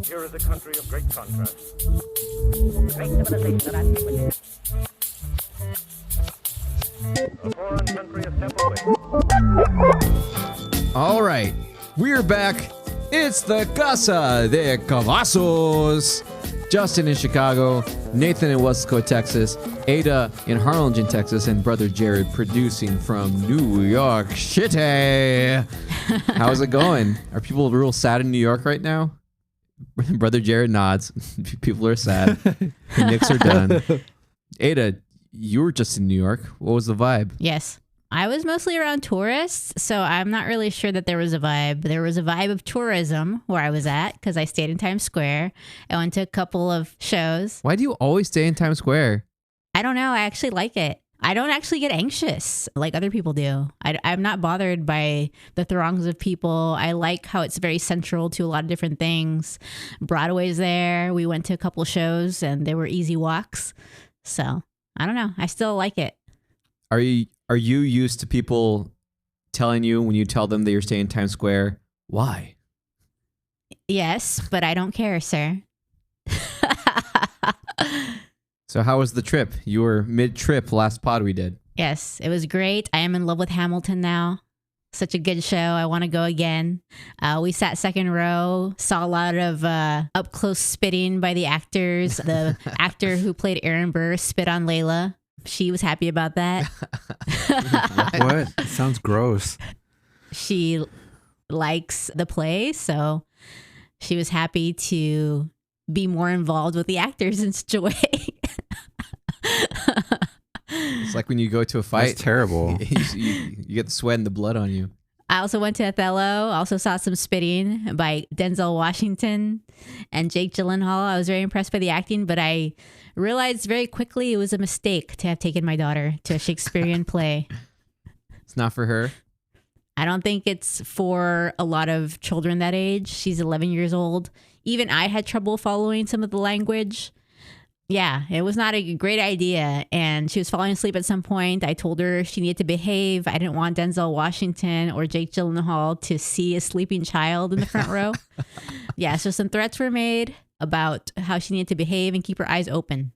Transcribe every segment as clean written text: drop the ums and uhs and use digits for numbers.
Here is a country of great contrast. Great civilization of antiquity. A foreign country a step away. All right, we're back. It's the Casa de Cavazos. Justin in Chicago, Nathan in Wesco, Texas, Ada in Harlingen, Texas, and brother Jared producing from New York City. How's it going? Are people real sad in New York right now? Brother Jared nods. People are sad. The Knicks are done. Ada, you were just in New York. What was the vibe? Yes. I was mostly around tourists, so I'm not really sure that there was a vibe. There was a vibe of tourism where I was at because I stayed in Times Square. I went to a couple of shows. Why do you always stay in Times Square? I don't know. I actually like it. I don't actually get anxious like other people do. I'm not bothered by the throngs of people. I like how it's very central to a lot of different things. Broadway's there. We went to a couple shows and they were easy walks. So I don't know. I still like it. Are you used to people telling you when you tell them that you're staying in Times Square, why? Yes, but I don't care, sir. So how was the trip? You were mid-trip last pod we did. Yes, it was great. I am in love with Hamilton now. Such a good show. I want to go again. We sat second row, saw a lot of up close spitting by the actors. The actor who played Aaron Burr spit on Layla. She was happy about that. What? It sounds gross. She likes the play, so she was happy to be more involved with the actors in such a way. It's like when you go to a fight. That's terrible. You get the sweat and the blood on you. I also went to Othello. Also saw some spitting by Denzel Washington and Jake Gyllenhaal. I was very impressed by the acting, but I realized very quickly it was a mistake to have taken my daughter to a Shakespearean play. It's not for her. I don't think it's for a lot of children that age. She's 11 years old. Even I had trouble following some of the language. Yeah, it was not a great idea. And she was falling asleep at some point. I told her she needed to behave. I didn't want Denzel Washington or Jake Gyllenhaal to see a sleeping child in the front row. Yeah, so some threats were made about how she needed to behave and keep her eyes open.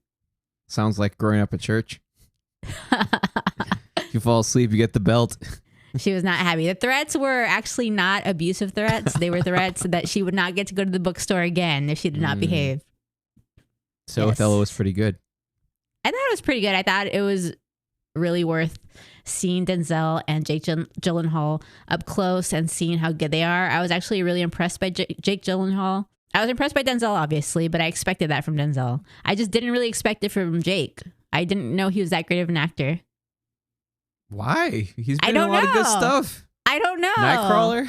Sounds like growing up at church. If you fall asleep, you get the belt. She was not happy. The threats were actually not abusive threats. They were threats that she would not get to go to the bookstore again if she did not behave. So Yes. Othello was pretty good. I thought it was pretty good. I thought it was really worth seeing Denzel and Jake Gyllenhaal up close and seeing how good they are. I was actually really impressed by Jake Gyllenhaal. I was impressed by Denzel, obviously, but I expected that from Denzel. I just didn't really expect it from Jake. I didn't know he was that great of an actor. Why? He's been I in a don't lot of good know. stuff. I don't know. Nightcrawler.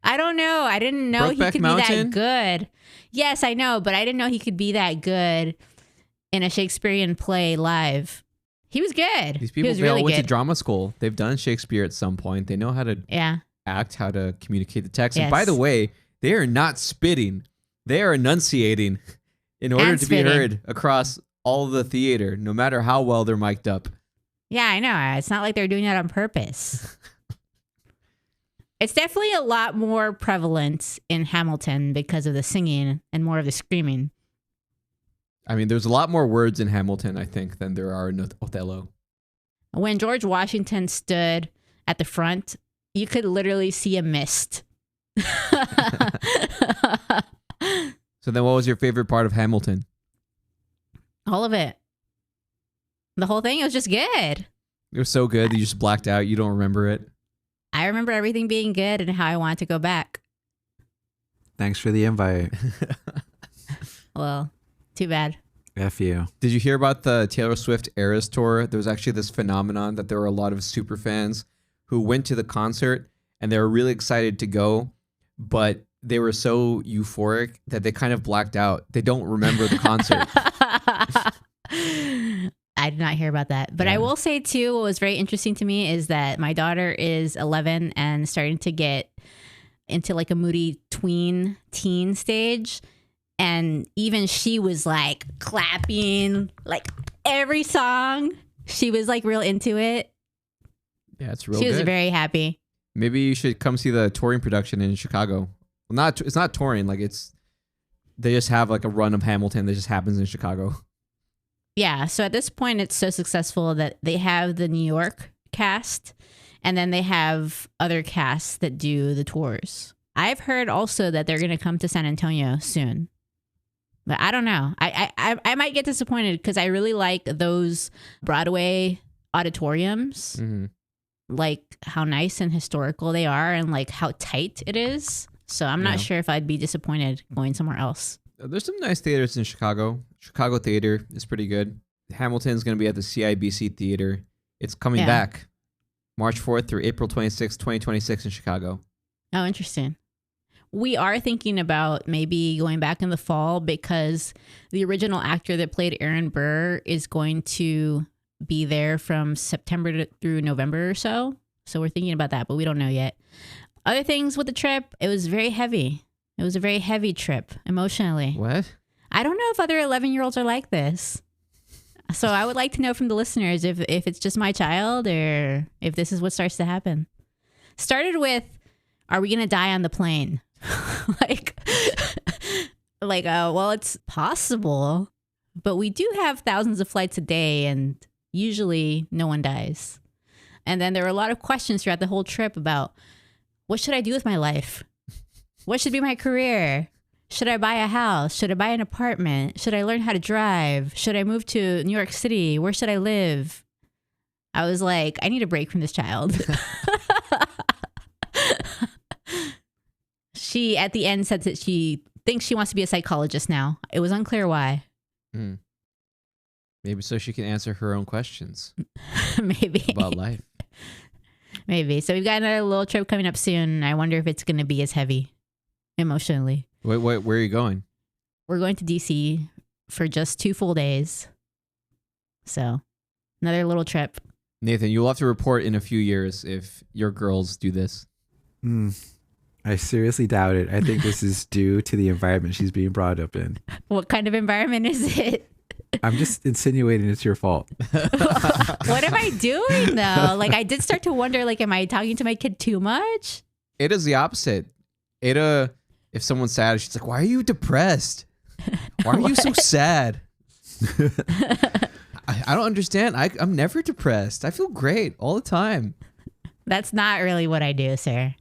I don't know. I didn't know he Brokeback could Mountain? be that good. Yes, I know, but I didn't know he could be that good in a Shakespearean play live. He was good. These He people, was they all really went to good. drama school. They've done Shakespeare at some point. They know how to Yeah. act, how to communicate the text. And by Yes. the way, they are not spitting. They are enunciating in order And to spitting. be heard across all the theater, no matter how well they're mic'd up. Yeah, I know. It's not like they're doing that on purpose. It's definitely a lot more prevalent in Hamilton because of the singing and more of the screaming. I mean, there's a lot more words in Hamilton, I think, than there are in Othello. When George Washington stood at the front, you could literally see a mist. So then what was your favorite part of Hamilton? All of it. The whole thing, it was just good. It was so good that you just blacked out. You don't remember it. I remember everything being good and how I wanted to go back. Thanks for the invite. Well, too bad. F you. Did you hear about the Taylor Swift Eras Tour? There was actually this phenomenon that there were a lot of super fans who went to the concert and they were really excited to go, but they were so euphoric that they kind of blacked out. They don't remember the concert. I did not hear about that. But Yeah. I will say, too, what was very interesting to me is that my daughter is 11 and starting to get into like a moody teen stage. And even she was like clapping like every song. She was like real into it. Yeah, it's real She was good. very happy. Maybe you should come see the touring production in Chicago. Well, it's not touring, like it's they just have like a run of Hamilton that just happens in Chicago. Yeah. So at this point, it's so successful that they have the New York cast, and then they have other casts that do the tours. I've heard also that they're going to come to San Antonio soon, but I don't know. I might get disappointed because I really like those Broadway auditoriums, like how nice and historical they are, and like how tight it is. So I'm not sure if I'd be disappointed going somewhere else. There's some nice theaters in Chicago. Chicago Theater is pretty good. Hamilton's going to be at the CIBC Theater. It's coming back March 4th through April 26th, 2026 in Chicago. Oh, interesting. We are thinking about maybe going back in the fall because the original actor that played Aaron Burr is going to be there from September through November or so. So we're thinking about that, but we don't know yet. Other things with the trip, it was very heavy. It was a very heavy trip emotionally. What? I don't know if other 11-year-olds are like this. So I would like to know from the listeners if it's just my child or if this is what starts to happen. Started with, are we going to die on the plane? Well, it's possible, but we do have thousands of flights a day and usually no one dies. And then there were a lot of questions throughout the whole trip about, what should I do with my life? What should be my career? Should I buy a house? Should I buy an apartment? Should I learn how to drive? Should I move to New York City? Where should I live? I was like, I need a break from this child. She, at the end, said that she thinks she wants to be a psychologist now. It was unclear why. Maybe so she can answer her own questions. Maybe. About life. Maybe. So we've got another little trip coming up soon. I wonder if it's going to be as heavy emotionally. Wait, where are you going? We're going to DC for just 2 full days. So another little trip. Nathan, you'll have to report in a few years if your girls do this. I seriously doubt it. I think this is due to the environment she's being brought up in. What kind of environment is it? I'm just insinuating it's your fault. What am I doing though? Like, I did start to wonder, like, am I talking to my kid too much? Ada's the opposite. Ada, if someone's sad, she's like, why are you depressed? Why are you so sad? I don't understand. I'm never depressed. I feel great all the time. That's not really what I do, sir.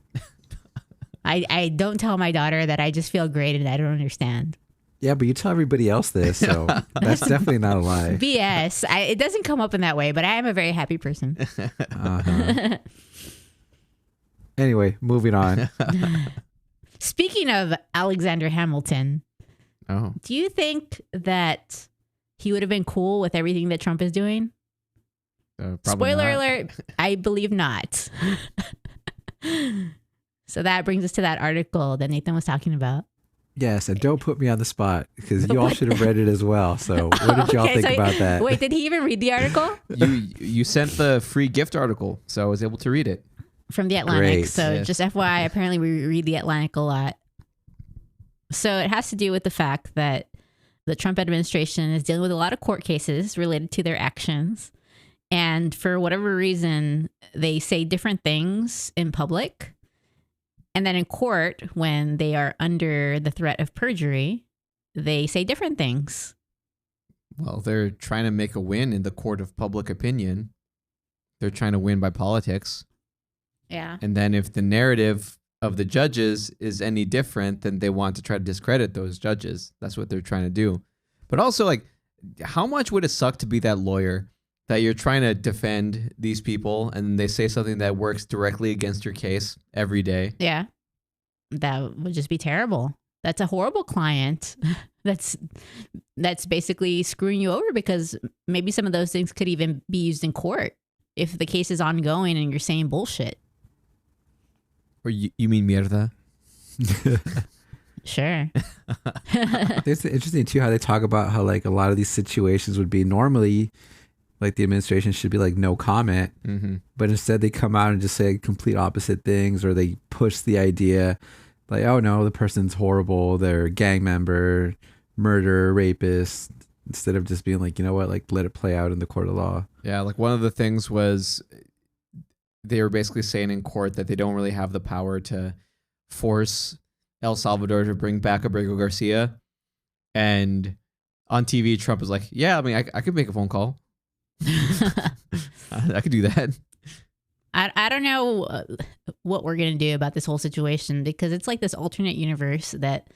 I don't tell my daughter that I just feel great and I don't understand. Yeah, but you tell everybody else this, so that's definitely not a lie. BS. It doesn't come up in that way, but I am a very happy person. Anyway, moving on. Speaking of Alexander Hamilton, do you think that he would have been cool with everything that Trump is doing? Spoiler alert, I believe not. So that brings us to that article that Nathan was talking about. Yes, and don't put me on the spot because you all should have read it as well. So what did y'all think about that? Wait, did he even read the article? You sent the free gift article, so I was able to read it. From the Atlantic. Great. So Yes. just FYI, apparently we read the Atlantic a lot. So it has to do with the fact that the Trump administration is dealing with a lot of court cases related to their actions. And for whatever reason, they say different things in public. And then in court, when they are under the threat of perjury, they say different things. Well, they're trying to make a win in the court of public opinion. They're trying to win by politics. Yeah. And then if the narrative of the judges is any different, then they want to try to discredit those judges. That's what they're trying to do. But also, like, how much would it suck to be that lawyer that you're trying to defend these people and they say something that works directly against your case every day? Yeah. That would just be terrible. That's a horrible client. That's basically screwing you over because maybe some of those things could even be used in court if the case is ongoing and you're saying bullshit. Or you mean mierda? Sure. It's interesting too how they talk about how like a lot of these situations would be normally like the administration should be like no comment, but instead they come out and just say complete opposite things, or they push the idea like, oh no, the person's horrible, they're a gang member, murderer, rapist, instead of just being like, you know what, like let it play out in the court of law. Yeah, like one of the things was they were basically saying in court that they don't really have the power to force El Salvador to bring back Abrego Garcia. and on TV, Trump is like, yeah, I mean, I could make a phone call. I could do that. I don't know what we're going to do about this whole situation, because it's like this alternate universe that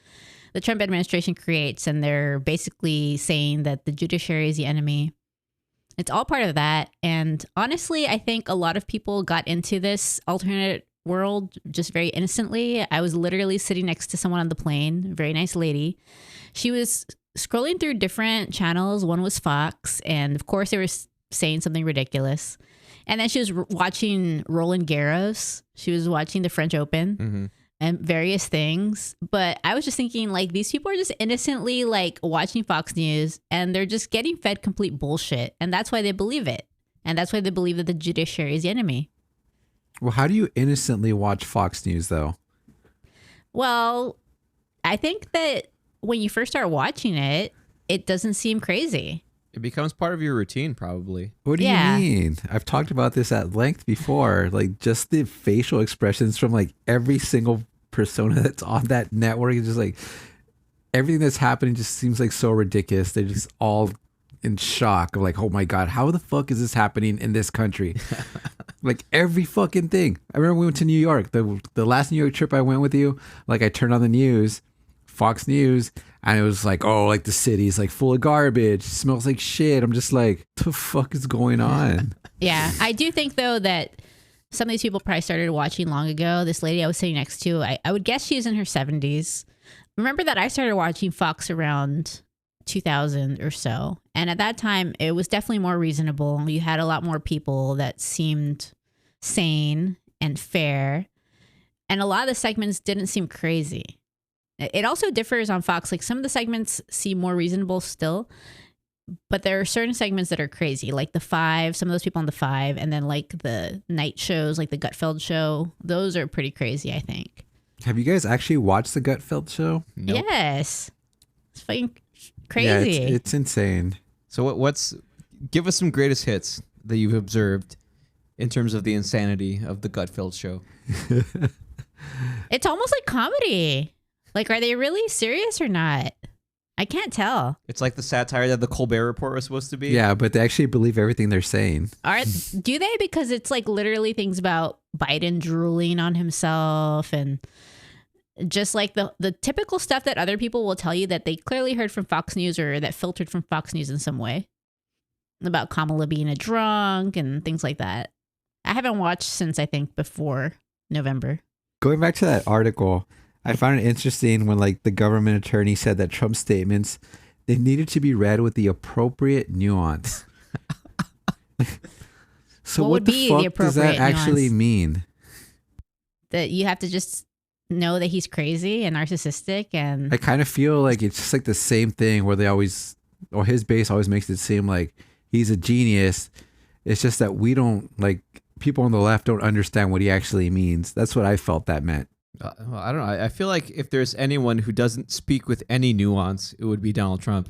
the Trump administration creates, and they're basically saying that the judiciary is the enemy. It's all part of that. And honestly, I think a lot of people got into this alternate world just very innocently. I was literally sitting next to someone on the plane, very nice lady. She was scrolling through different channels. One was Fox, and of course they were saying something ridiculous. And then she was watching Roland Garros. She was watching the French Open and various things. But I was just thinking, like, these people are just innocently like watching Fox News, and they're just getting fed complete bullshit. And that's why they believe it. And that's why they believe that the judiciary is the enemy. Well, how do you innocently watch Fox News, though? Well, I think that when you first start watching it, it doesn't seem crazy. It becomes part of your routine, probably. What do you mean? I've talked about this at length before. Like, just the facial expressions from like every single persona that's on that network is just like, everything that's happening just seems like so ridiculous. They're just all in shock of like, oh my God, how the fuck is this happening in this country? Like every fucking thing. I remember we went to New York. The last New York trip I went with you, like I turned on the news, Fox News, and it was like, oh, like the city's like full of garbage, smells like shit. I'm just like, what the fuck is going on? Yeah, I do think though that some of these people probably started watching long ago. This lady I was sitting next to, I would guess she's in her 70s. Remember that I started watching Fox around 2000 or so. And at that time, it was definitely more reasonable. You had a lot more people that seemed sane and fair. And a lot of the segments didn't seem crazy. It also differs on Fox. Like some of the segments seem more reasonable still, but there are certain segments that are crazy, like the Five, some of those people on the Five, and then like the night shows, like the Gutfeld show. Those are pretty crazy, I think. Have you guys actually watched the Gutfeld show? Nope. Yes. It's fucking crazy. Yeah, it's insane. So give us some greatest hits that you've observed in terms of the insanity of the Gutfeld show. It's almost like comedy. Like, are they really serious or not? I can't tell. It's like the satire that the Colbert Report was supposed to be. Yeah, but they actually believe everything they're saying. Do they? Because it's like literally things about Biden drooling on himself and just like the typical stuff that other people will tell you that they clearly heard from Fox News or that filtered from Fox News in some way. About Kamala being a drunk and things like that. I haven't watched since I think before November. Going back to that article, I found it interesting when like the government attorney said that Trump's statements, they needed to be read with the appropriate nuance. So what the fuck does that actually mean? That you have to just know that he's crazy and narcissistic, and I kind of feel like it's just like the same thing where his base always makes it seem like he's a genius. It's just that we don't, like, people on the left don't understand what he actually means. That's what I felt that meant. Well, I don't know. I feel like if there's anyone who doesn't speak with any nuance, it would be Donald Trump.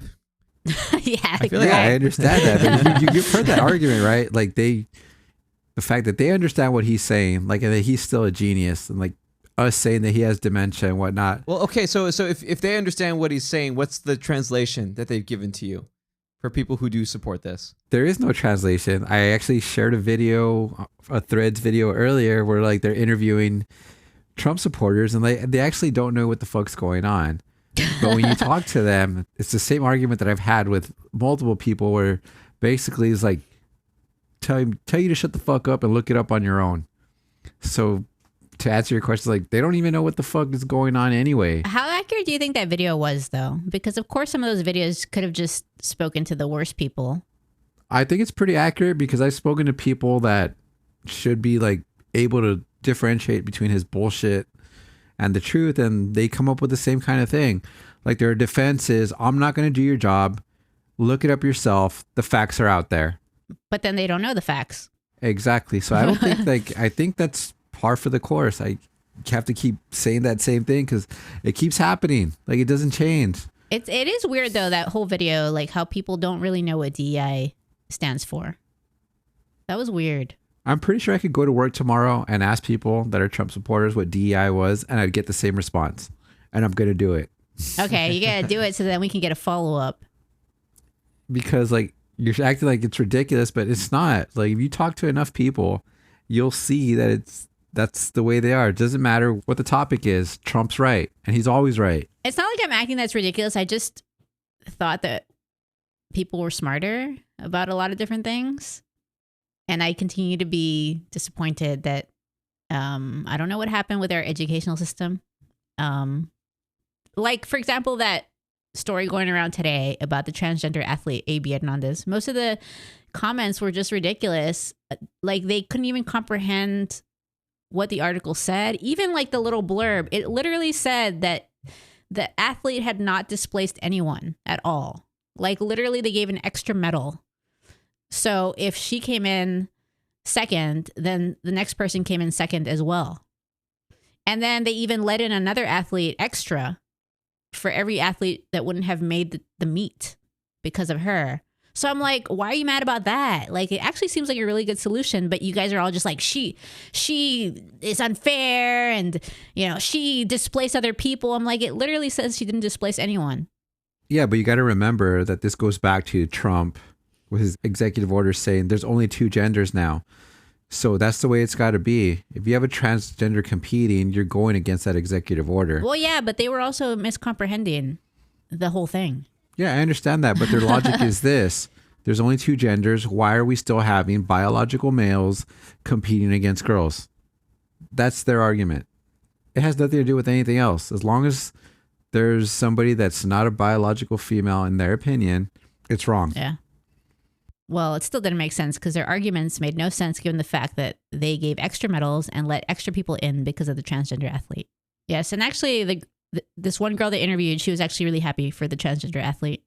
yeah, I feel like I understand that. But you've heard that argument, right? Like the fact that they understand what he's saying, like, and that he's still a genius, and like us saying that he has dementia and whatnot. Well, okay, so if they understand what he's saying, what's the translation that they've given to you for people who do support this? There is no translation. I actually shared a Threads video earlier where like they're interviewing Trump supporters and they actually don't know what the fuck's going on. But when you talk to them, it's the same argument that I've had with multiple people where basically it's like tell you to shut the fuck up and look it up on your own. So to answer your question, like they don't even know what the fuck is going on anyway. How accurate do you think that video was though? Because of course some of those videos could have just spoken to the worst people. I think it's pretty accurate because I've spoken to people that should be like able to differentiate between his bullshit and the truth, and they come up with the same kind of thing. Like their defense is, I'm not going to do your job. Look it up yourself. The facts are out there. But then they don't know the facts. Exactly. So I don't think I think that's par for the course. I have to keep saying that same thing because it keeps happening. Like it doesn't change. It is weird though, that whole video, like how people don't really know what DEI stands for. That was weird. I'm pretty sure I could go to work tomorrow and ask people that are Trump supporters what DEI was, and I'd get the same response. And I'm going to do it. Okay, you gotta do it so then we can get a follow up. Because like you're acting like it's ridiculous, but it's not. Like if you talk to enough people, you'll see that that's the way they are. It doesn't matter what the topic is. Trump's right, and he's always right. It's not like I'm acting that's ridiculous. I just thought that people were smarter about a lot of different things. And I continue to be disappointed that I don't know what happened with our educational system. Like, for example, that story going around today about the transgender athlete, A.B. Hernandez. Most of the comments were just ridiculous. Like, they couldn't even comprehend what the article said. Even like the little blurb, it literally said that the athlete had not displaced anyone at all. Like, literally, they gave an extra medal. So if she came in second, then the next person came in second as well. And then they even let in another athlete extra for every athlete that wouldn't have made the meet because of her. So I'm like, why are you mad about that? Like, it actually seems like a really good solution, but you guys are all just like, she is unfair and, you know, she displaced other people. I'm like, it literally says she didn't displace anyone. Yeah, but you got to remember that this goes back to Trump with his executive order saying there's only two genders now. So that's the way it's got to be. If you have a transgender competing, you're going against that executive order. Well, yeah, but they were also miscomprehending the whole thing. Yeah, I understand that. But their logic is this. There's only two genders. Why are we still having biological males competing against girls? That's their argument. It has nothing to do with anything else. As long as there's somebody that's not a biological female, in their opinion, it's wrong. Yeah. Well, it still didn't make sense because their arguments made no sense given the fact that they gave extra medals and let extra people in because of the transgender athlete. Yes, and actually, this one girl they interviewed, she was actually really happy for the transgender athlete.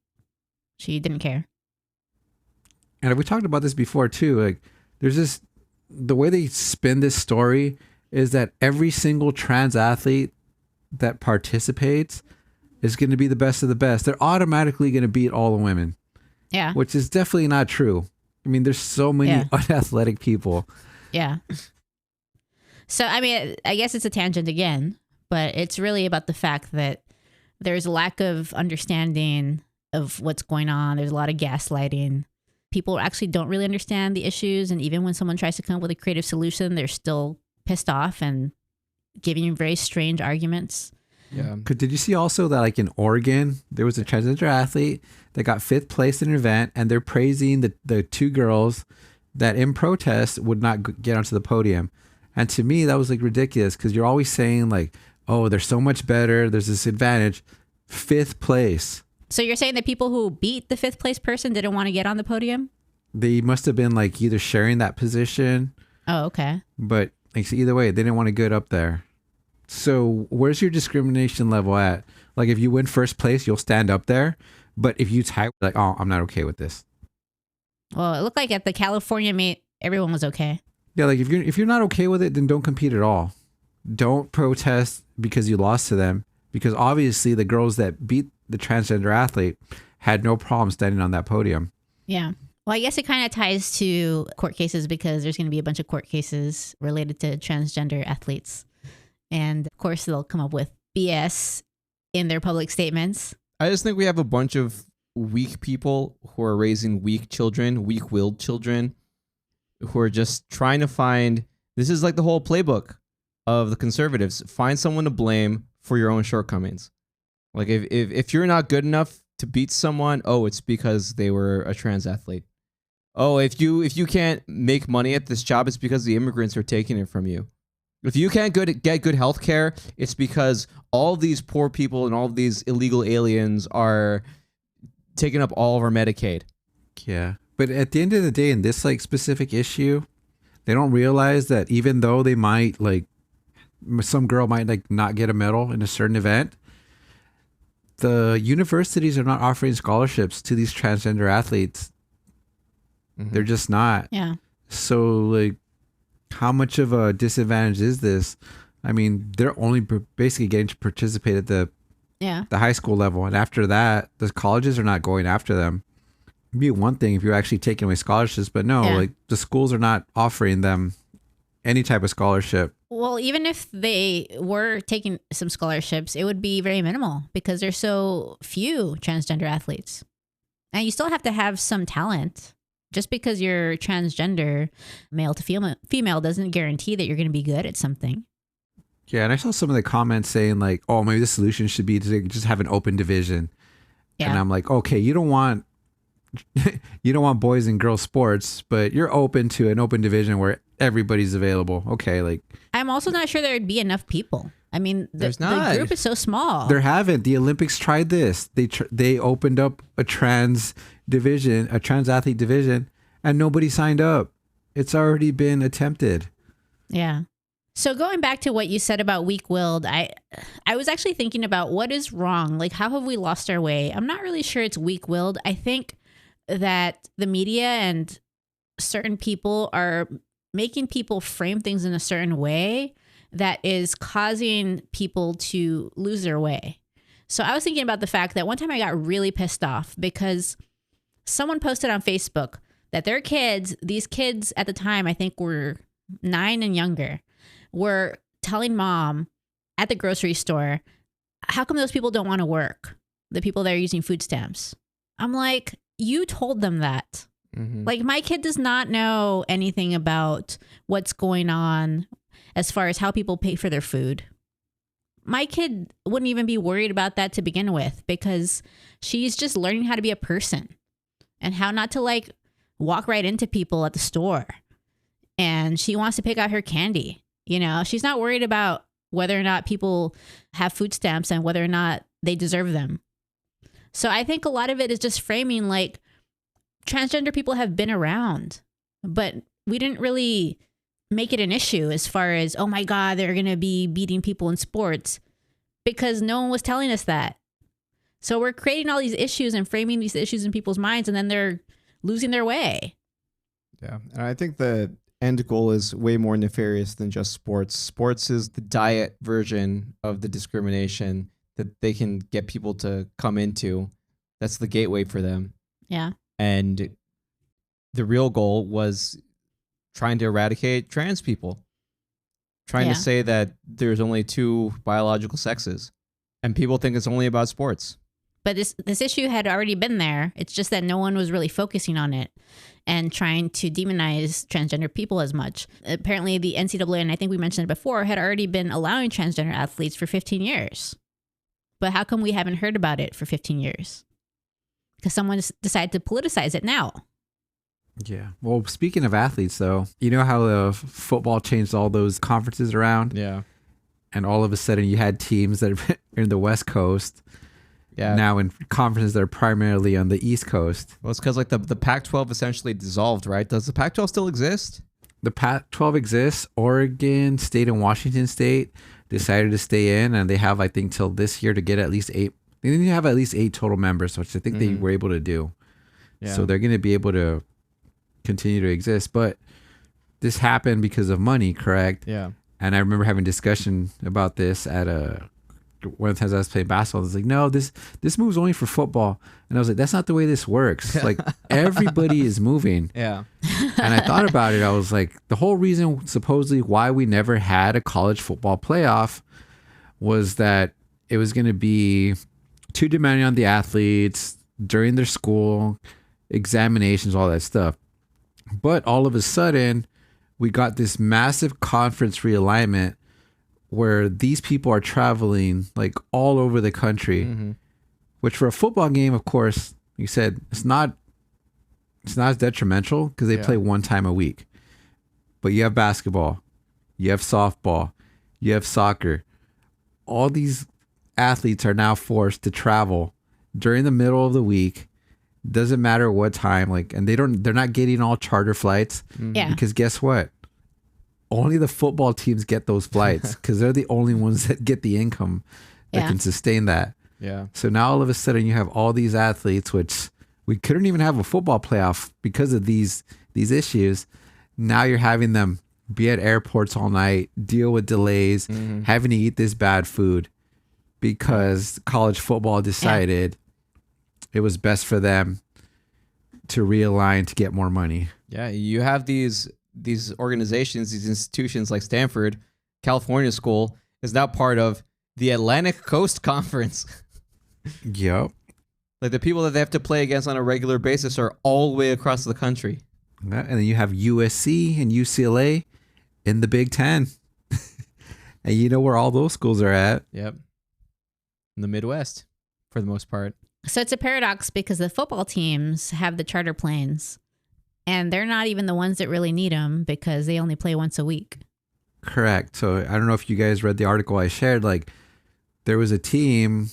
She didn't care. And we talked about this before too. Like, there's this, the way they spin this story is that every single trans athlete that participates is going to be the best of the best. They're automatically going to beat all the women. Yeah. Which is definitely not true. I mean, there's so many unathletic people. Yeah. So, I mean, I guess it's a tangent again, but it's really about the fact that there's a lack of understanding of what's going on. There's a lot of gaslighting. People actually don't really understand the issues. And even when someone tries to come up with a creative solution, they're still pissed off and giving you very strange arguments. Yeah. Did you see also that, like, in Oregon, there was a transgender athlete that got 5th place in an event, and they're praising the two girls that in protest would not get onto the podium. And to me, that was like ridiculous because you're always saying like, oh, they're so much better. There's this advantage. 5th place. So you're saying that people who beat the 5th place person didn't want to get on the podium? They must have been like either sharing that position. Oh, okay. But like, so either way, they didn't want to get up there. So where's your discrimination level at? Like, if you win 1st place, you'll stand up there. But if you tie, like, oh, I'm not okay with this. Well, it looked like at the California meet, everyone was okay. Yeah, like if you're not okay with it, then don't compete at all. Don't protest because you lost to them. Because obviously the girls that beat the transgender athlete had no problem standing on that podium. Yeah. Well, I guess it kind of ties to court cases because there's going to be a bunch of court cases related to transgender athletes. And of course, they'll come up with BS in their public statements. I just think we have a bunch of weak people who are raising weak children, weak-willed children, who are just trying to find, this is like the whole playbook of the conservatives, find someone to blame for your own shortcomings. Like if you're not good enough to beat someone, oh, it's because they were a trans athlete. Oh, if you can't make money at this job, it's because the immigrants are taking it from you. If you can't get good health care, it's because all these poor people and all these illegal aliens are taking up all of our Medicaid. Yeah. But at the end of the day, in this like specific issue, they don't realize that even though they might like, some girl might like not get a medal in a certain event, the universities are not offering scholarships to these transgender athletes. Mm-hmm. They're just not. Yeah. So like, how much of a disadvantage is this? I mean, they're only basically getting to participate at the high school level. And after that, the colleges are not going after them. It'd be one thing if you're actually taking away scholarships, but no, like the schools are not offering them any type of scholarship. Well, even if they were taking some scholarships, it would be very minimal because there's so few transgender athletes. And you still have to have some talent. Just because you're transgender, male to female doesn't guarantee that you're going to be good at something. Yeah, and I saw some of the comments saying like, "Oh, maybe the solution should be to just have an open division." Yeah. And I'm like, "Okay, you don't want boys and girls sports, but you're open to an open division where everybody's available." Okay, like I'm also not sure there would be enough people. I mean, There's the not. group is so small. there haven't. The Olympics tried this. They opened up a trans division, a trans athlete division, and nobody signed up. It's already been attempted. Yeah. So going back to what you said about weak-willed, I was actually thinking about what is wrong. Like, how have we lost our way? I'm not really sure it's weak-willed. I think that the media and certain people are making people frame things in a certain way that is causing people to lose their way. So I was thinking about the fact that one time I got really pissed off because someone posted on Facebook that their kids, these kids at the time, I think were 9 and younger, were telling mom at the grocery store, how come those people don't want to work? The people that are using food stamps. I'm like, you told them that. Like, my kid does not know anything about what's going on as far as how people pay for their food. My kid wouldn't even be worried about that to begin with because she's just learning how to be a person and how not to like walk right into people at the store. And she wants to pick out her candy. You know, she's not worried about whether or not people have food stamps and whether or not they deserve them. So I think a lot of it is just framing like transgender people have been around, but we didn't really make it an issue as far as, oh my God, they're going to be beating people in sports because no one was telling us that. So we're creating all these issues and framing these issues in people's minds, and then they're losing their way. Yeah. And I think the end goal is way more nefarious than just sports. Sports is the diet version of the discrimination that they can get people to come into. That's the gateway for them. Yeah. And the real goal was trying to eradicate trans people, trying to say that there's only 2 biological sexes, and people think it's only about sports. But this issue had already been there. It's just that no one was really focusing on it and trying to demonize transgender people as much. Apparently, the NCAA, and I think we mentioned it before, had already been allowing transgender athletes for 15 years. But how come we haven't heard about it for 15 years? Because someone decided to politicize it now. Yeah. Well, speaking of athletes, though, you know how football changed all those conferences around? Yeah. And all of a sudden you had teams that are in the West Coast now in conferences that are primarily on the East Coast. Well, it's because like the Pac-12 essentially dissolved, right? Does the Pac-12 still exist? The Pac-12 exists. Oregon State and Washington State decided to stay in, and they have, I think, till this year to get at least 8. They need to have at least 8 total members, which I think they were able to do. Yeah. So they're going to be able to continue to exist. But this happened because of money, correct? Yeah. And I remember having discussion about this at one of the times I was playing basketball. I was like, no, this move's only for football. And I was like, that's not the way this works. Like, everybody is moving. Yeah. And I thought about it. I was like, the whole reason supposedly why we never had a college football playoff was that it was going to be too demanding on the athletes during their school examinations, all that stuff. But all of a sudden, we got this massive conference realignment where these people are traveling like all over the country, which for a football game, of course, you said it's not as detrimental because they play one time a week. But you have basketball, you have softball, you have soccer. All these athletes are now forced to travel during the middle of the week. Doesn't matter what time, like, and they're not getting all charter flights because guess what? Only the football teams get those flights because they're the only ones that get the income that can sustain that. Yeah. So now all of a sudden you have all these athletes, which we couldn't even have a football playoff because of these issues. Now you're having them be at airports all night, deal with delays, having to eat this bad food because college football decided it was best for them to realign to get more money. Yeah. You have these organizations, these institutions like Stanford California school, is now part of the Atlantic Coast Conference. Yep. Like the people that they have to play against on a regular basis are all the way across the country. Yeah, and then you have USC and UCLA in the Big Ten. And you know where all those schools are at. Yep. In the Midwest, for the most part. So it's a paradox because the football teams have the charter planes and they're not even the ones that really need them because they only play once a week. Correct. So I don't know if you guys read the article I shared. Like there was a team,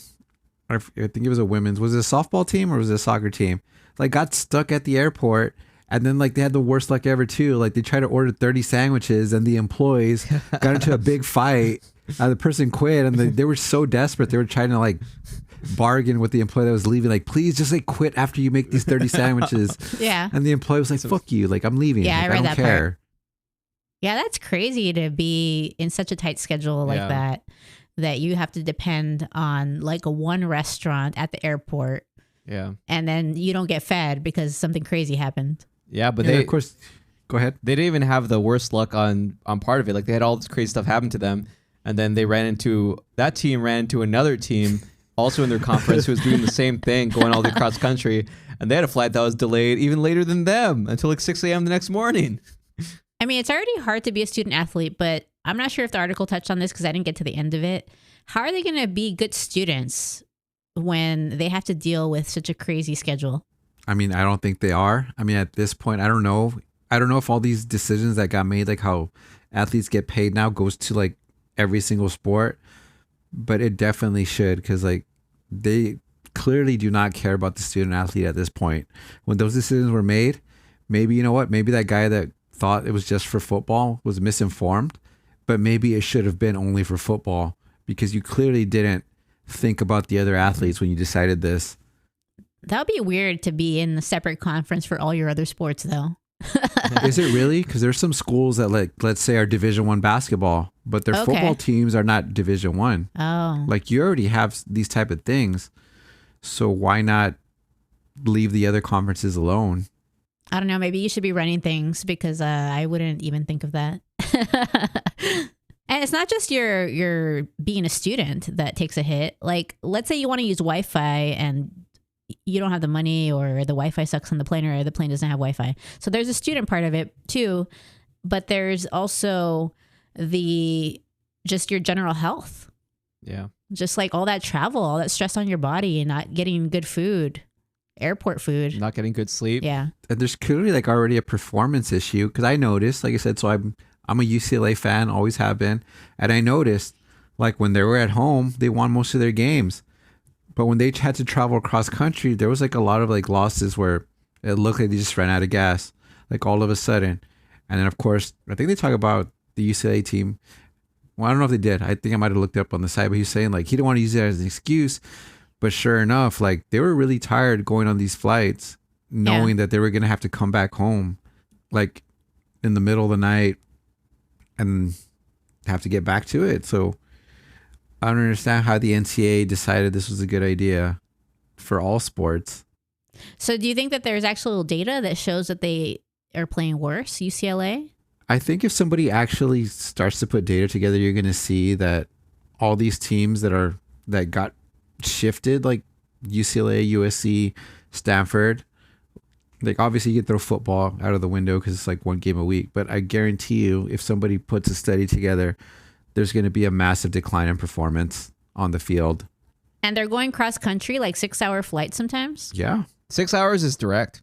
I think it was a women's, was it a softball team or was it a soccer team? Like got stuck at the airport. And then like they had the worst luck ever too. Like they tried to order 30 sandwiches and the employees got into a big fight. The person quit and they were so desperate. They were trying to like bargain with the employee that was leaving. Like, please just like quit after you make these 30 sandwiches. Yeah. And the employee was like, fuck you. Like I'm leaving. Yeah, Like, I read don't that care. part. Yeah, that's crazy to be in such a tight schedule like that you have to depend on like a one restaurant at the airport. Yeah. And then you don't get fed because something crazy happened. Yeah, but And they of course, go ahead. they didn't even have the worst luck on part of it. Like they had all this crazy stuff happen to them, and then that team ran into another team also in their conference who was doing the same thing, going all across country, and they had a flight that was delayed even later than them until like 6 a.m. the next morning. I mean, it's already hard to be a student athlete, but I'm not sure if the article touched on this because I didn't get to the end of it. How are they going to be good students when they have to deal with such a crazy schedule? I mean, I don't think they are. I mean, at this point, I don't know. I don't know if all these decisions that got made, like how athletes get paid now, goes to like every single sport, but it definitely should because like they clearly do not care about the student athlete at this point. When those decisions were made, maybe, you know what, maybe that guy that thought it was just for football was misinformed, but maybe it should have been only for football because you clearly didn't think about the other athletes when you decided this. That would be weird to be in a separate conference for all your other sports, though. Is it really? Because there's some schools that, like, let's say, are Division I basketball, but their football teams are not Division I. Oh, Like, you already have these type of things, so why not leave the other conferences alone? I don't know. Maybe you should be running things because I wouldn't even think of that. And it's not just your being a student that takes a hit. Like, let's say you want to use Wi-Fi and you don't have the money, or the Wi-Fi sucks on the plane, or the plane doesn't have Wi-Fi. So there's a student part of it too, but there's also just your general health. Yeah. Just like all that travel, all that stress on your body and not getting good food, airport food. Not getting good sleep. Yeah. And there's clearly like already a performance issue because I noticed, like I said, so I'm a UCLA fan, always have been, and I noticed like when they were at home, they won most of their games. But when they had to travel across country, there was like a lot of like losses where it looked like they just ran out of gas, like all of a sudden. And then of course, I think they talk about the UCLA team. Well, I don't know if they did. I think I might have looked up on the side, but he was saying like he didn't want to use it as an excuse. But sure enough, like they were really tired going on these flights, knowing that they were going to have to come back home like in the middle of the night and have to get back to it. So I don't understand how the NCAA decided this was a good idea for all sports. So do you think that there's actual data that shows that they are playing worse, UCLA? I think if somebody actually starts to put data together, you're going to see that all these teams that got shifted, like UCLA, USC, Stanford, like obviously you could throw football out of the window because it's like one game a week. But I guarantee you, if somebody puts a study together, there's going to be a massive decline in performance on the field. And they're going cross country, like 6-hour flights sometimes. Yeah. 6 hours is direct.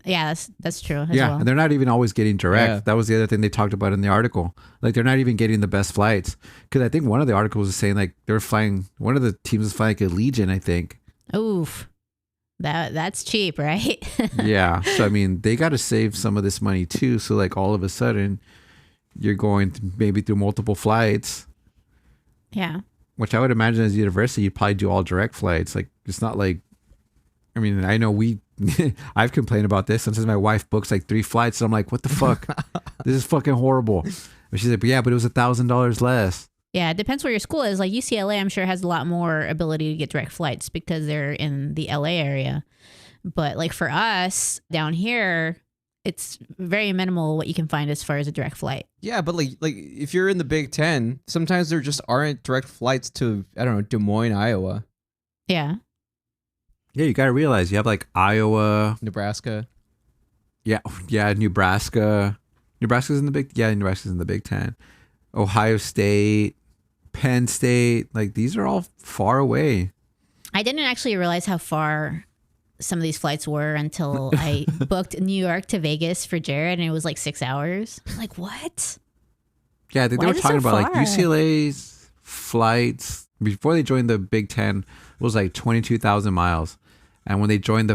Yeah, that's true as Yeah. well. And they're not even always getting direct. Yeah. That was the other thing they talked about in the article. Like they're not even getting the best flights. Because I think one of the articles was saying like they were flying, one of the teams was flying like a Legion, I think. Oof. That's cheap, right? Yeah. So, I mean, they got to save some of this money too. So like all of a sudden you're going maybe through multiple flights. Yeah. Which I would imagine as a university, you'd probably do all direct flights. Like it's not like, I mean, I know I've complained about this. Sometimes my wife books like 3 flights and I'm like, what the fuck? This is fucking horrible. But she's like, but yeah, but it was $1,000 less. Yeah, it depends where your school is. Like UCLA, I'm sure has a lot more ability to get direct flights because they're in the LA area. But like for us down here, it's very minimal what you can find as far as a direct flight. Yeah, but like if you're in the Big Ten, sometimes there just aren't direct flights to, I don't know, Des Moines, Iowa, Yeah. Yeah, you got to realize you have like Iowa. Nebraska. Yeah, Nebraska. Nebraska's in the Big Ten. Ohio State, Penn State, like these are all far away. I didn't actually realize how far some of these flights were until I booked New York to Vegas for Jared, and it was like 6 hours. I'm like, what? Yeah, I think Why they were is it talking so about like far? UCLA's flights before they joined the Big Ten was like 22,000 miles. And when they joined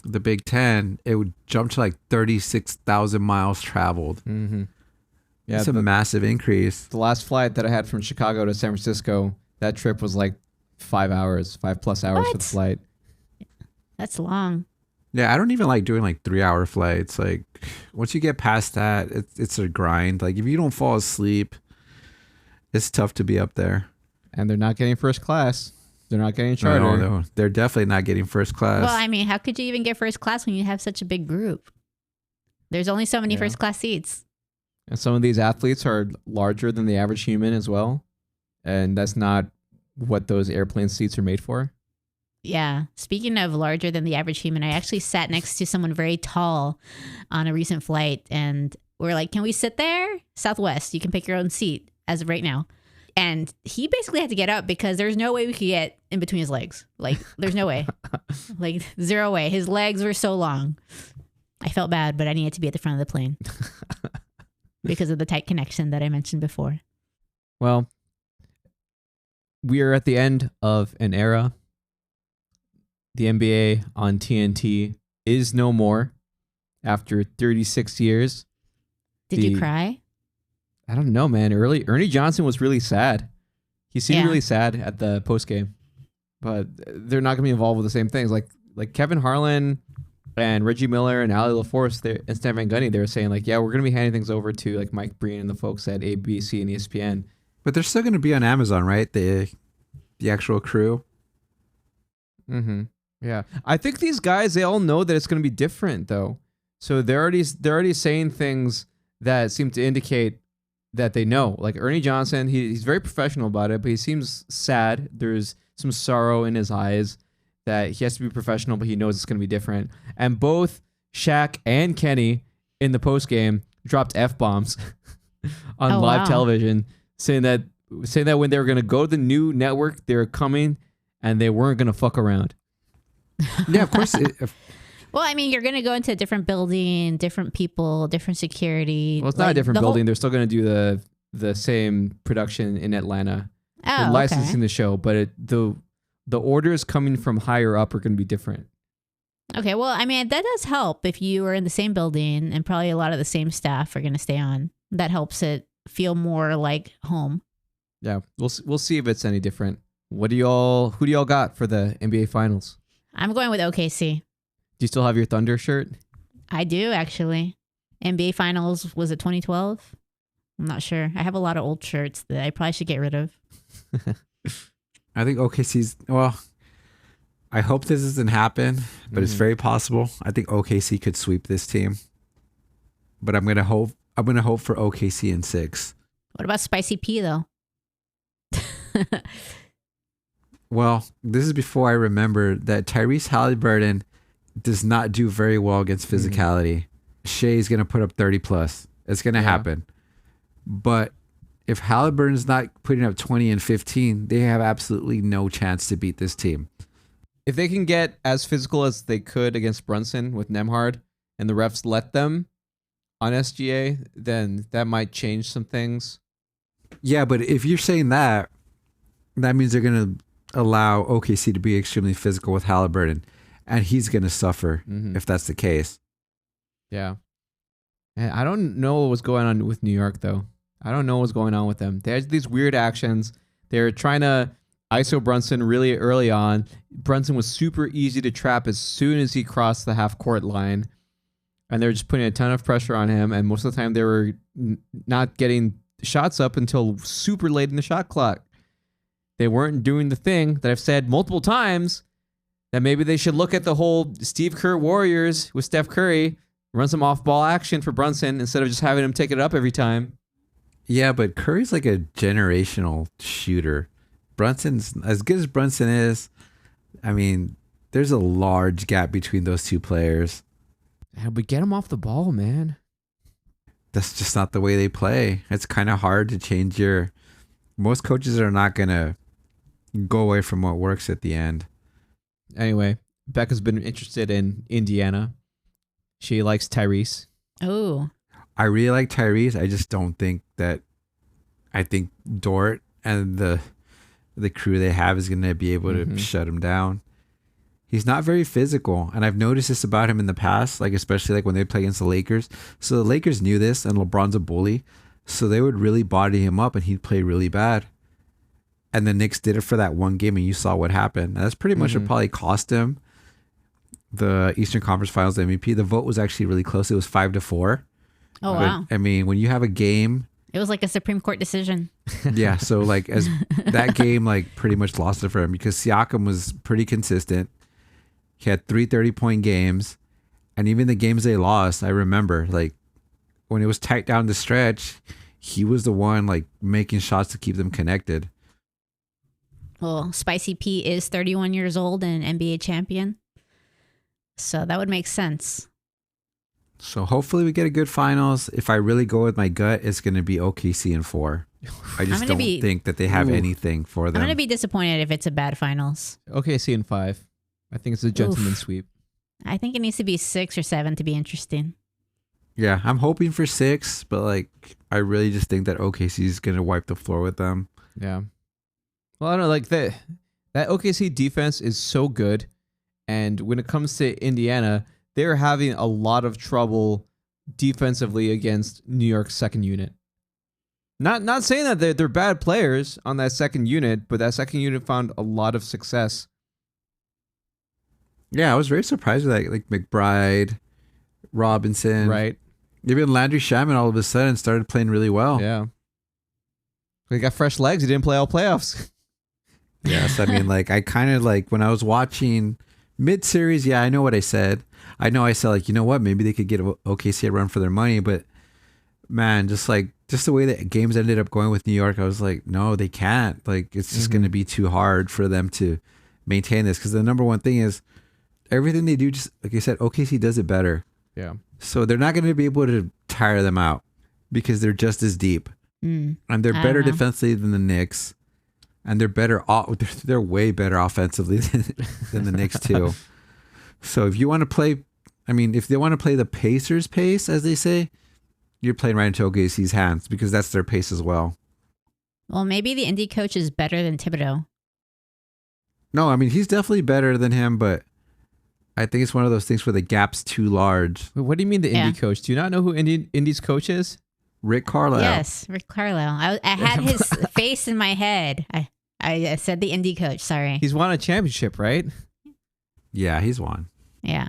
the Big Ten, it would jump to like 36,000 miles traveled. Mm-hmm. Yeah, It's a massive increase. the last flight that I had from Chicago to San Francisco, that trip was like 5 hours, 5+ hours for the What? flight. That's long. Yeah, I don't even like doing like 3-hour flights. Like once you get past that, it's a grind. Like if you don't fall asleep, it's tough to be up there. And they're not getting first class. They're not getting charter. No, they're definitely not getting first class. Well, I mean, how could you even get first class when you have such a big group? There's only so many Yeah. first class seats. And some of these athletes are larger than the average human as well. And that's not what those airplane seats are made for. Yeah. Speaking of larger than the average human, I actually sat next to someone very tall on a recent flight, and we're like, can we sit there? Southwest, you can pick your own seat as of right now. And he basically had to get up because there's no way we could get in between his legs. Like, there's no way. Like, zero way. His legs were so long. I felt bad, but I needed to be at the front of the plane because of the tight connection that I mentioned before. Well, we are at the end of an era. The NBA on TNT is no more after 36 years. Did you The- cry? I don't know, man. Ernie Johnson was really sad. He seemed Yeah. really sad at the post game, but they're not going to be involved with the same things. Like Kevin Harlan and Reggie Miller and Ali LaForce and Stan Van Gundy, they were saying like, yeah, we're going to be handing things over to like Mike Breen and the folks at ABC and ESPN. but they're still going to be on Amazon, right? The actual crew. Mm-hmm. Yeah, I think these guys, they all know that it's going to be different though. So they're already saying things that seem to indicate that they know. Like Ernie Johnson, he's very professional about it, but he seems sad. There's some sorrow in his eyes that he has to be professional, but he knows it's going to be different. And both Shaq and Kenny in the post game dropped F-bombs on Oh, live wow. television, saying that when they were going to go to the new network, they were coming and they weren't going to fuck around. Yeah, of course. Well, I mean, you're going to go into a different building, different people, different security. Well, it's not a Like, different the whole- building. They're still going to do the same production in Atlanta. They're Oh, licensing okay. the show, but the orders coming from higher up are going to be different. Okay, well, I mean, that does help if you are in the same building and probably a lot of the same staff are going to stay on. That helps it feel more like home. Yeah, we'll see if it's any different. Who do y'all got for the NBA Finals? I'm going with OKC. Do you still have your Thunder shirt? I do, actually. NBA Finals, was it 2012? I'm not sure. I have a lot of old shirts that I probably should get rid of. I think OKC's, well, I hope this doesn't happen, but it's very possible. I think OKC could sweep this team. But I'm gonna hope for OKC in 6. What about Spicy P, though? Well, this is before I remember that Tyrese Halliburton does not do very well against physicality. Shea's gonna put up 30 plus. It's gonna happen. But if Halliburton's not putting up 20 and 15, they have absolutely no chance to beat this team. If they can get as physical as they could against Brunson with Nemhard and the refs let them on SGA, then that might change some things. Yeah, but if you're saying that, that means they're going to allow OKC to be extremely physical with Halliburton, and he's going to suffer if that's the case. Yeah. And I don't know what was going on with New York, though. I don't know what's going on with them. They had these weird actions. They're trying to ISO Brunson really early on. Brunson was super easy to trap as soon as he crossed the half-court line. And they were just putting a ton of pressure on him. And most of the time, they were not getting shots up until super late in the shot clock. They weren't doing the thing that I've said multiple times, that maybe they should look at the whole Steve Kerr Warriors with Steph Curry. Run some off-ball action for Brunson instead of just having him take it up every time. Yeah, but Curry's like a generational shooter. Brunson's as good as Brunson is. I mean, there's a large gap between those two players. Yeah, but get him off the ball, man. That's just not the way they play. It's kind of hard to change most coaches are not going to go away from what works at the end. Anyway, Becca's been interested in Indiana. She likes Tyrese. Oh. I really like Tyrese. I just don't think that. I think Dort and the crew they have is going to be able to shut him down. He's not very physical, and I've noticed this about him in the past, like especially like when they play against the Lakers. So the Lakers knew this, and LeBron's a bully, so they would really body him up, and he'd play really bad. And the Knicks did it for that one game, and you saw what happened. And that's pretty much what probably cost him the Eastern Conference Finals MVP. The vote was actually really close. It was 5-4. Oh, But, wow. I mean, when you have a game, It was like a Supreme Court decision. yeah. So like as that game, like pretty much lost it for him because Siakam was pretty consistent. He had 3 30-point games, and even the games they lost, I remember like when it was tight down the stretch, he was the one like making shots to keep them connected. Well, Spicy P is 31 years old and an NBA champion. So that would make sense. So hopefully we get a good finals. If I really go with my gut, it's going to be OKC in 4. I just don't think that they have anything for them. I'm going to be disappointed if it's a bad finals. OKC in 5. I think it's a gentleman's sweep. I think it needs to be 6 or 7 to be interesting. Yeah, I'm hoping for 6, but like I really just think that OKC is going to wipe the floor with them. Yeah. Well, I don't know, like that OKC defense is so good, and when it comes to Indiana, they're having a lot of trouble defensively against New York's second unit. Not saying that they're bad players on that second unit, but that second unit found a lot of success. Yeah, I was very surprised with that. Like McBride, Robinson, Right. Even Landry Shaman all of a sudden started playing really well. Yeah. He got fresh legs. He didn't play all playoffs. Yes, I mean, like I kind of like when I was watching mid-series. Yeah, I know what I said. I know I said like, you know what, maybe they could get OKC a run for their money, but man, just the way that games ended up going with New York, I was like, no, they can't. Like it's just going to be too hard for them to maintain this because the number one thing is everything they do. Just like I said, OKC does it better. Yeah. So they're not going to be able to tire them out because they're just as deep. And they're better defensively than the Knicks. And they're way better offensively than the Knicks too. So if you want to play, I mean, if they want to play the Pacers' pace, as they say, you're playing right into OKC's hands because that's their pace as well. Well, maybe the indie coach is better than Thibodeau. No, I mean, he's definitely better than him, but I think it's one of those things where the gap's too large. Wait, what do you mean the indie coach? Do you not know who Indy's coach is? Rick Carlisle. Yes, Rick Carlisle. I had his face in my head. I said the indie coach. Sorry. He's won a championship, right? Yeah, he's won. Yeah.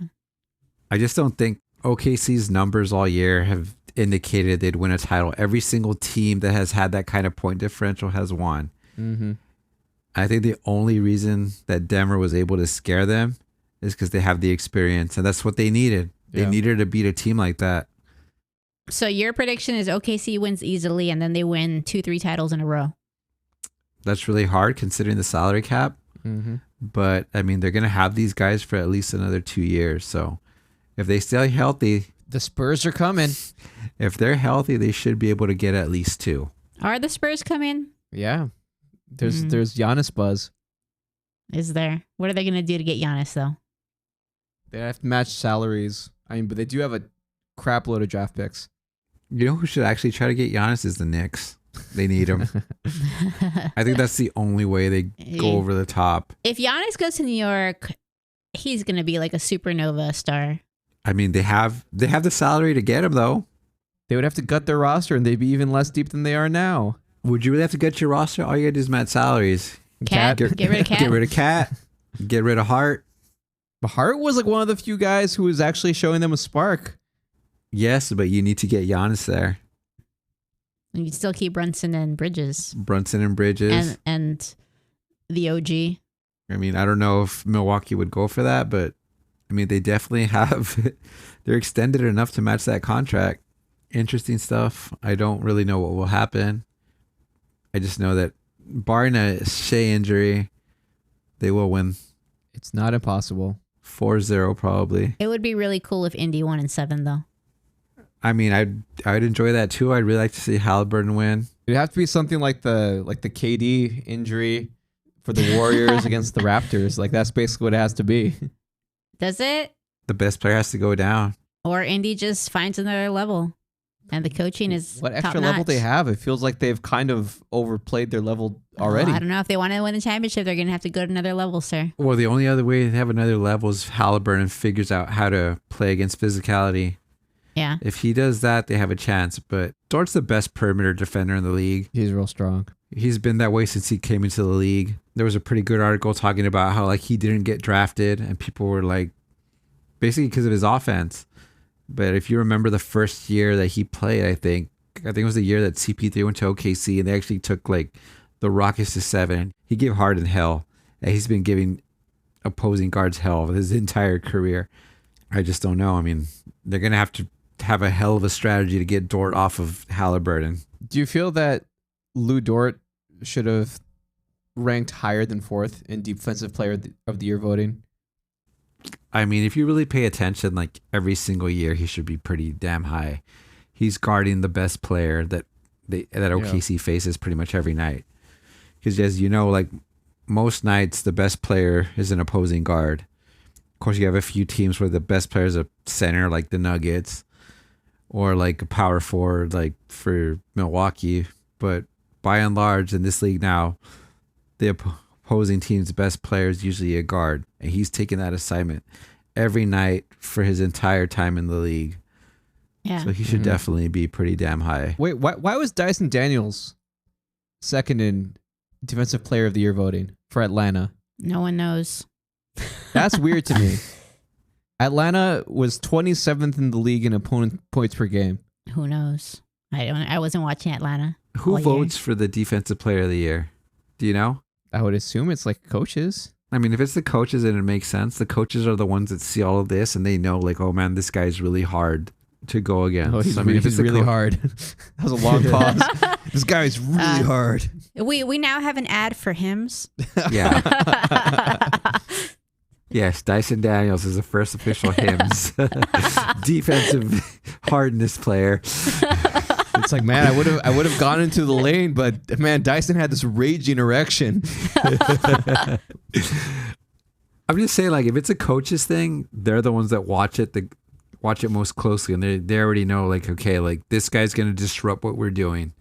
I just don't think OKC's numbers all year have indicated they'd win a title. Every single team that has had that kind of point differential has won. Mm-hmm. I think the only reason that Denver was able to scare them is because they have the experience, and that's what they needed. They needed to beat a team like that. So your prediction is OKC wins easily, and then they win 2-3 titles in a row. That's really hard considering the salary cap. Mm-hmm. But, I mean, they're going to have these guys for at least another 2 years. So if they stay healthy, The Spurs are coming. if they're healthy, they should be able to get at least 2. Are the Spurs coming? Yeah. There's Giannis buzz. Is there? What are they going to do to get Giannis, though? They have to match salaries. I mean, but they do have a crap load of draft picks. You know who should actually try to get Giannis is the Knicks. They need him. I think that's the only way they go over the top. If Giannis goes to New York, he's going to be like a supernova star. I mean, they have the salary to get him, though. They would have to gut their roster, and they'd be even less deep than they are now. Would you really have to get your roster? All you got to do is match salaries. Cat? Get rid of Cat? Get rid of Cat. Get rid of Hart. But Hart was like one of the few guys who was actually showing them a spark. Yes, but you need to get Giannis there. And you still keep Brunson and Bridges. Brunson and Bridges. And the OG. I mean, I don't know if Milwaukee would go for that, but I mean, they definitely have. They're extended enough to match that contract. Interesting stuff. I don't really know what will happen. I just know that barring a Shea injury, they will win It's not impossible. 4-0 probably. It would be really cool if Indy won in 7, though. I mean, I'd enjoy that too. I'd really like to see Halliburton win. It'd have to be something like the KD injury for the Warriors against the Raptors. Like that's basically what it has to be. Does it? The best player has to go down. Or Indy just finds another level, and the coaching is What extra top-notch. level they have? It feels like they've kind of overplayed their level already. I don't know. If they want to win the championship, they're going to have to go to another level, sir. Well, the only other way to have another level is if Halliburton figures out how to play against physicality. Yeah. If he does that, they have a chance. But Dort's the best perimeter defender in the league. He's real strong. He's been that way since he came into the league. There was a pretty good article talking about how like he didn't get drafted, and people were like, basically because of his offense. But if you remember the first year that he played, I think it was the year that CP3 went to OKC, and they actually took like the Rockets to 7. He gave Harden hell, and he's been giving opposing guards hell his entire career. I just don't know. I mean, they're gonna have to have a hell of a strategy to get Dort off of Halliburton. Do you feel that Lou Dort should have ranked higher than 4th in Defensive Player of the Year voting? I mean, if you really pay attention, like every single year, he should be pretty damn high. He's guarding the best player that OKC faces pretty much every night. Because as you know, like most nights, the best player is an opposing guard. Of course, you have a few teams where the best player is a center, like the Nuggets, or like a power forward, like for Milwaukee. But by and large, in this league now, the opposing team's best player is usually a guard, and he's taking that assignment every night for his entire time in the league. Yeah. So he should definitely be pretty damn high. Wait, why was Dyson Daniels second in Defensive Player of the Year voting for Atlanta? No one knows. That's weird to me. Atlanta was 27th in the league in opponent points per game. Who knows? I wasn't watching Atlanta. Who all year. votes for the Defensive Player of the Year? Do you know? I would assume it's like coaches. I mean, if it's the coaches, then it makes sense. The coaches are the ones that see all of this, and they know, like, oh man, this guy's really hard to go against. Oh, he's, I mean, if it's the really hard. That was a long pause. This guy's really hard. We now have an ad for hymns. Yeah. Yes, Dyson Daniels is the first official hymns defensive hardness player. It's like, man, I would have gone into the lane, but man, Dyson had this raging erection. I'm just saying, like, if it's a coach's thing, they're the ones that watch it most closely, and they already know, like, okay, like this guy's gonna disrupt what we're doing.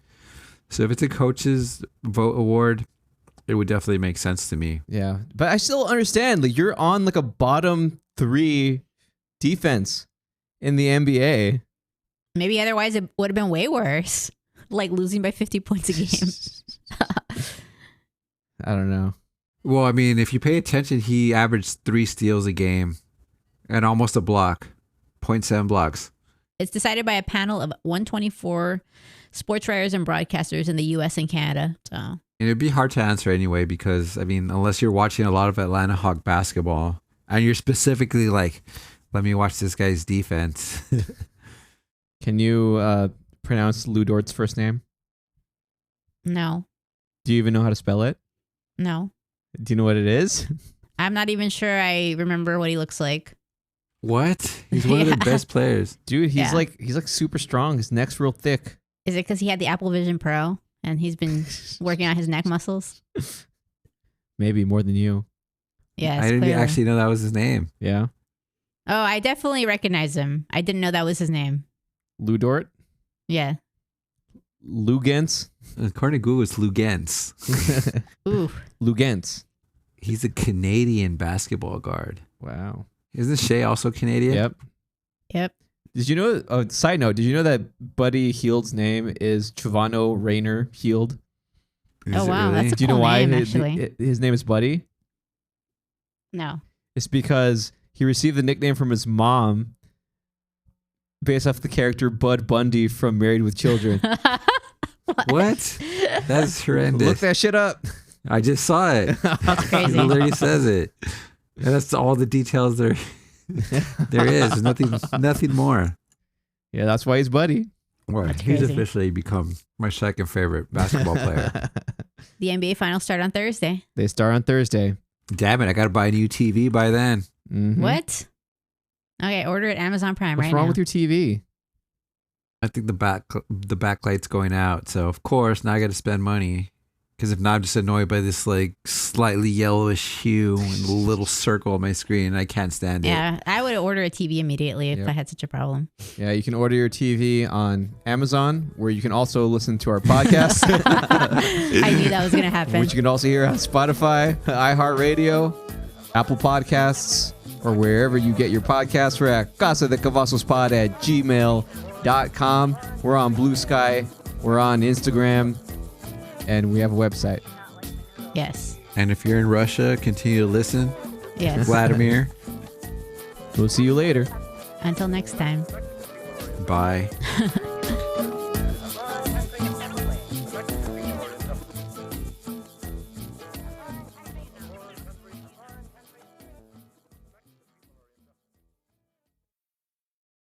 So if it's a coach's vote award, it would definitely make sense to me. Yeah, but I still understand. Like, you're on like a bottom 3 defense in the NBA. Maybe otherwise it would have been way worse, like losing by 50 points a game. I don't know. Well, I mean, if you pay attention, he averaged 3 steals a game and almost a block, 0.7 blocks. It's decided by a panel of 124 sports writers and broadcasters in the U.S. and Canada. So And it'd be hard to answer anyway, because, I mean, unless you're watching a lot of Atlanta Hawk basketball and you're specifically like, let me watch this guy's defense. Can you pronounce Lou Dort's first name? no, Do you even know how to spell it? no, Do you know what it is? I'm not even sure I remember what he looks like. What? He's one of the best players. Dude, he's Yeah. like super strong. His neck's real thick. Is it because he had the Apple Vision Pro and he's been working on his neck muscles? Maybe more than you. Yes, I didn't clearly. actually know that was his name. Yeah. Oh, I definitely recognize him. I didn't know that was his name. Lou Dort? Yeah. Lugens? According to Google, it's Lugens. Ooh. Lugens. He's a Canadian basketball guard. Wow. Isn't Shea also Canadian? Yep. Yep. Did you know, side note, did you know that Buddy Hield's name is Chavano Rayner Hield? Is Oh, it wow, that's a Do you know cool why name, his, actually. his name is Buddy? No. It's because he received the nickname from his mom based off the character Bud Bundy from Married with Children. What? That's horrendous. Look that shit up. I just saw it. That's crazy. It literally says it. And that's all the details there. There is nothing more. Yeah, that's why he's buddy. Well, That's he's crazy. officially become my second favorite basketball player. The NBA finals start on Thursday. They start on Thursday. Damn it! I got to buy a new TV by then. Mhm. What? Okay, order it Amazon Prime What's right wrong now. with your TV? I think the backlight's going out, so of course now I got to spend money. Because if not, I'm just annoyed by this like slightly yellowish hue and little circle on my screen, and I can't stand it. Yeah, I would order a TV immediately if Yep. I had such a problem. Yeah, you can order your TV on Amazon, where you can also listen to our podcast, I knew that was going to happen. which you can also hear on Spotify, iHeartRadio, Apple Podcasts, or wherever you get your podcasts. We're at casadecavasospod@gmail.com. We're on Blue Sky. We're on Instagram. And we have a website. Yes. And if you're in Russia, continue to listen. Yes. Vladimir, We'll see you later. Until next time. bye.